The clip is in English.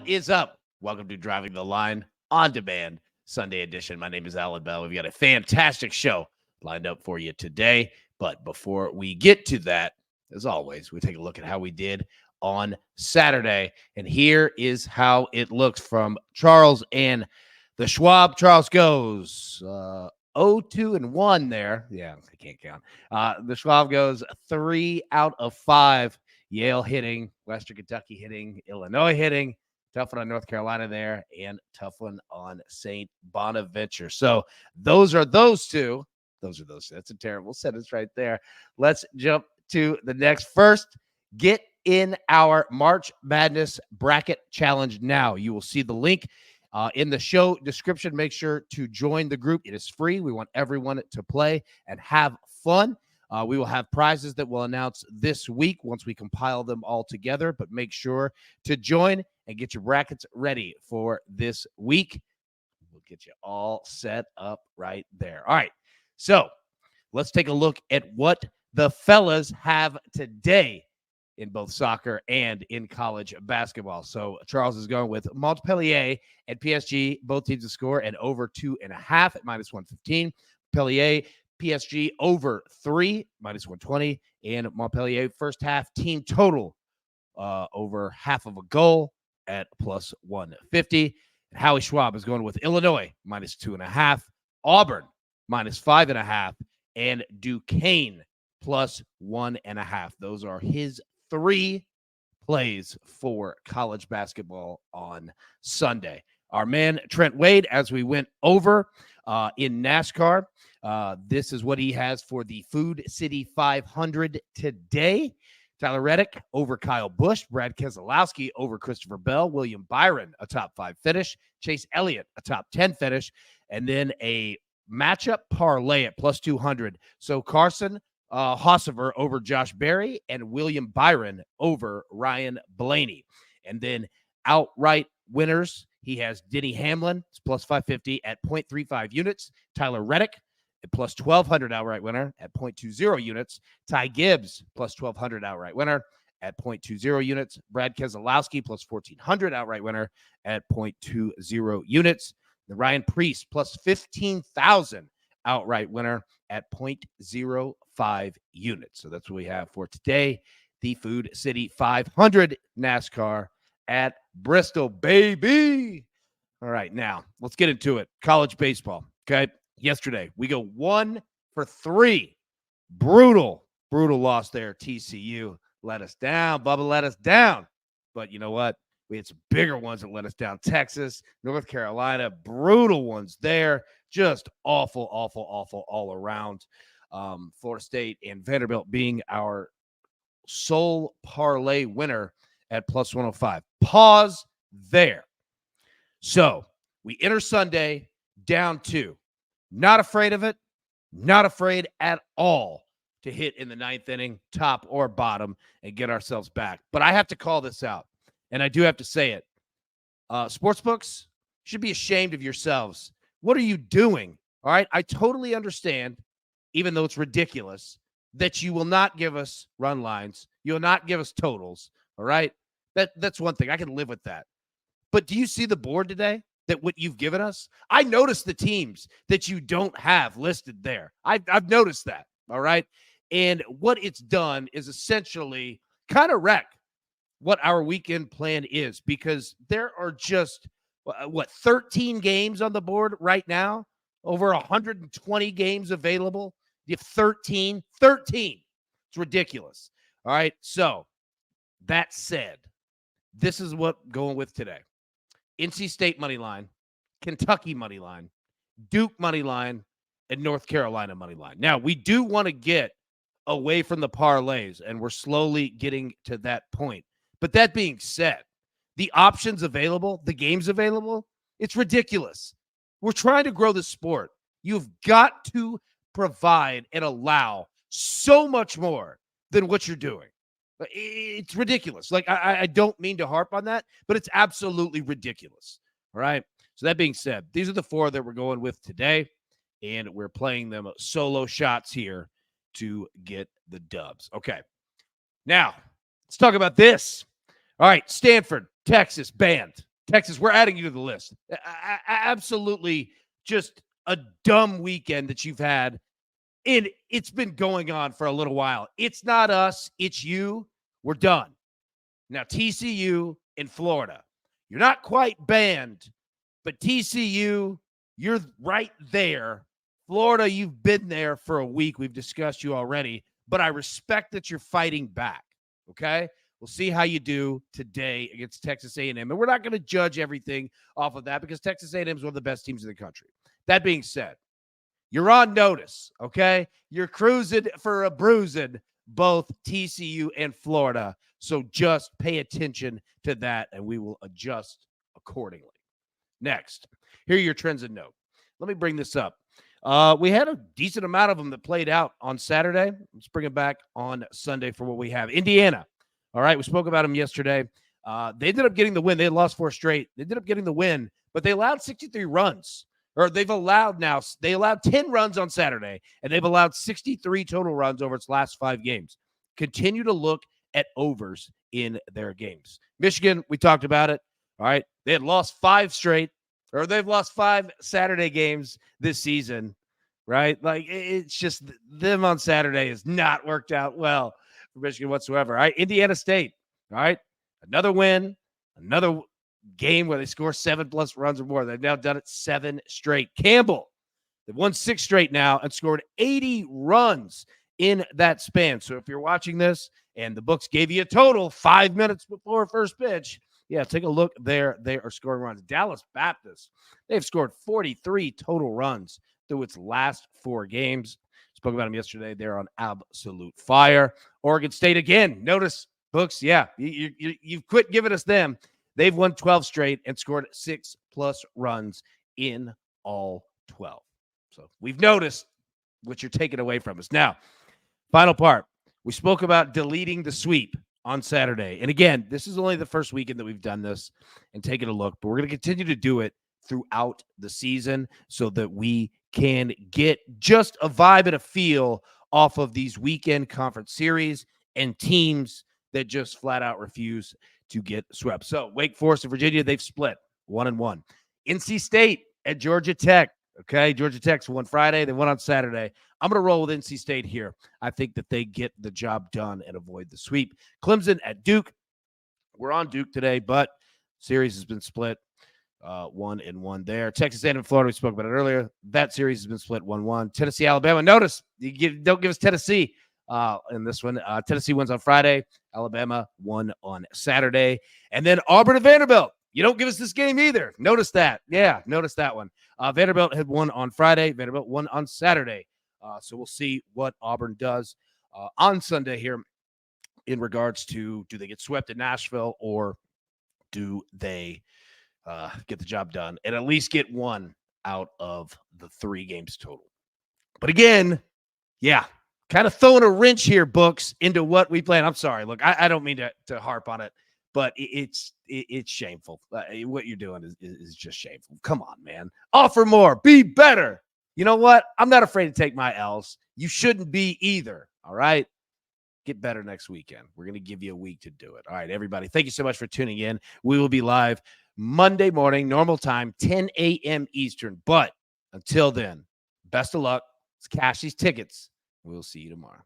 What is up? Welcome to Driving the Line on Demand Sunday edition. My name is Alan Bell. We've got a fantastic show lined up for you today. But before we get to that, as always, we take a look at how we did on Saturday. And here is how it looks from Charles and the Schwab. Charles goes 0-2-1 there. Yeah, I can't count. The Schwab goes 3 out of 5. Yale hitting, Western Kentucky hitting, Illinois hitting, tough one on North Carolina there, and tough one on St. Bonaventure. So those are those two. Those are those two. That's a terrible sentence right there. Let's jump to the next. First, get in our March Madness Bracket Challenge now. You will see the link in the show description. Make sure to join the group. It is free. We want everyone to play and have fun. We will have prizes that we'll announce this week once we compile them all together, but make sure to join and get your brackets ready for this week. We'll get you all set up right there. All right, so let's take a look at what the fellas have today in both soccer and in college basketball. So Charles is going with Montpellier and PSG, both teams to score, and over 2.5 at -115. Montpellier, PSG over 3, -120, and Montpellier first half team total over half of a goal at +150. And Howie Schwab is going with Illinois -2.5, Auburn -5.5, and Duquesne +1.5. Those are his 3 plays for college basketball on Sunday. Our man Trent Wade, as we went over in NASCAR, this is what he has for the Food City 500 today. Tyler Reddick over Kyle Busch, Brad Keselowski over Christopher Bell, William Byron, a top 5 finish, Chase Elliott, a top 10 finish, and then a matchup parlay at +200. So Carson Hossover over Josh Berry and William Byron over Ryan Blaney. And then outright winners, he has Denny Hamlin, it's +550 at 0.35 units. Tyler Reddick, at +1,200 outright winner at 0.20 units. Ty Gibbs, +1,200 outright winner at 0.20 units. Brad Keselowski, +1,400 outright winner at 0.20 units. The Ryan Preece, +15,000 outright winner at 0.05 units. So that's what we have for today. The Food City 500 NASCAR at Bristol, baby. All right, now let's get into it. College baseball, okay? Yesterday, we go 1 for 3. Brutal loss there. TCU let us down. Bubba let us down. But you know what? We had some bigger ones that let us down. Texas, North Carolina, brutal ones there. Just awful all around. Florida State and Vanderbilt being our sole parlay winner at +105. Pause there. So we enter Sunday down 2. Not afraid of it. Not afraid at all to hit in the 9th inning, top or bottom, and get ourselves back. But I have to call this out, and I do have to say it. Sportsbooks should be ashamed of yourselves. What are you doing? All right? I totally understand, even though it's ridiculous, that you will not give us run lines. You will not give us totals. All right? That's one thing. I can live with that. But do you see the board today? That what you've given us? I noticed the teams that you don't have listed there. I've noticed that, all right? And what it's done is essentially kind of wreck what our weekend plan is, because there are just, 13 games on the board right now? Over 120 games available? You have 13? 13. It's ridiculous. All right, so that said, this is what I'm going with today. NC State money line, Kentucky money line, Duke money line, and North Carolina money line. Now, we do want to get away from the parlays, and we're slowly getting to that point. But that being said, the options available, the games available, it's ridiculous. We're trying to grow the sport. You've got to provide and allow so much more than what you're doing. It's ridiculous. Like, I don't mean to harp on that, but it's absolutely ridiculous. All right. So that being said, these are the 4 that we're going with today, and we're playing them solo shots here to get the dubs. Okay. Now, let's talk about this. All right. Stanford, Texas banned. Texas, we're adding you to the list. Absolutely just a dumb weekend that you've had. And it's been going on for a little while. It's not us, it's you. We're done. Now, TCU in Florida. You're not quite banned, but TCU, you're right there. Florida, you've been there for a week. We've discussed you already, but I respect that you're fighting back, okay? We'll see how you do today against Texas A&M, and we're not going to judge everything off of that because Texas A&M is one of the best teams in the country. That being said, you're on notice, okay? You're cruising for a bruising, both TCU and Florida. So just pay attention to that, and we will adjust accordingly. Next, here are your trends and note. Let me bring this up. We had a decent amount of them that played out on Saturday. Let's bring it back on Sunday for what we have. Indiana. All right, we spoke about them yesterday. They ended up getting the win. They had lost 4 straight. They ended up getting the win, but they allowed 63 runs. Or they allowed 10 runs on Saturday, and they've allowed 63 total runs over its last 5 games. Continue to look at overs in their games. Michigan, we talked about it. All right. They had lost 5 straight, or they've lost 5 Saturday games this season, right? Like, it's just them on Saturday has not worked out well for Michigan whatsoever. All right. Indiana State. All right. Another win, another game where they score 7+ runs or more. They've now done it 7 straight. Campbell, they've won 6 straight now and scored 80 runs in that span. So if you're watching this and the books gave you a total 5 minutes before first pitch, yeah, take a look there. They are scoring runs. Dallas Baptist, they've scored 43 total runs through its last 4 games. Spoke about them yesterday. They're on absolute fire. Oregon State, again, notice books. Yeah, you've quit giving us them. They've won 12 straight and scored 6+ runs in all 12. So we've noticed what you're taking away from us. Now, final part. We spoke about deleting the sweep on Saturday. And again, this is only the first weekend that we've done this and taken a look, but we're going to continue to do it throughout the season so that we can get just a vibe and a feel off of these weekend conference series and teams that just flat out refuse to get swept. So Wake Forest and Virginia, they've split 1-1. NC State at Georgia Tech. Okay, Georgia Tech's won Friday. They won on Saturday. I'm going to roll with NC State here. I think that they get the job done and avoid the sweep. Clemson at Duke. We're on Duke today, but series has been split 1-1 there. Texas A&M Florida, we spoke about it earlier. That series has been split 1-1. Tennessee, Alabama. Notice, don't give us Tennessee in this one. Tennessee wins on Friday. Alabama won on Saturday. And then Auburn and Vanderbilt. You don't give us this game either. Notice that. Yeah, notice that one. Vanderbilt had won on Friday. Vanderbilt won on Saturday. So we'll see what Auburn does on Sunday here in regards to, do they get swept in Nashville or do they get the job done and at least get one out of the 3 games total. But again, yeah, kind of throwing a wrench here, books, into what we plan. I'm sorry. Look, I don't mean to harp on it, but it's shameful. What you're doing is just shameful. Come on, man. Offer more. Be better. You know what? I'm not afraid to take my L's. You shouldn't be either. All right? Get better next weekend. We're going to give you a week to do it. All right, everybody. Thank you so much for tuning in. We will be live Monday morning, normal time, 10 a.m. Eastern. But until then, best of luck. Let's cash these tickets. We'll see you tomorrow.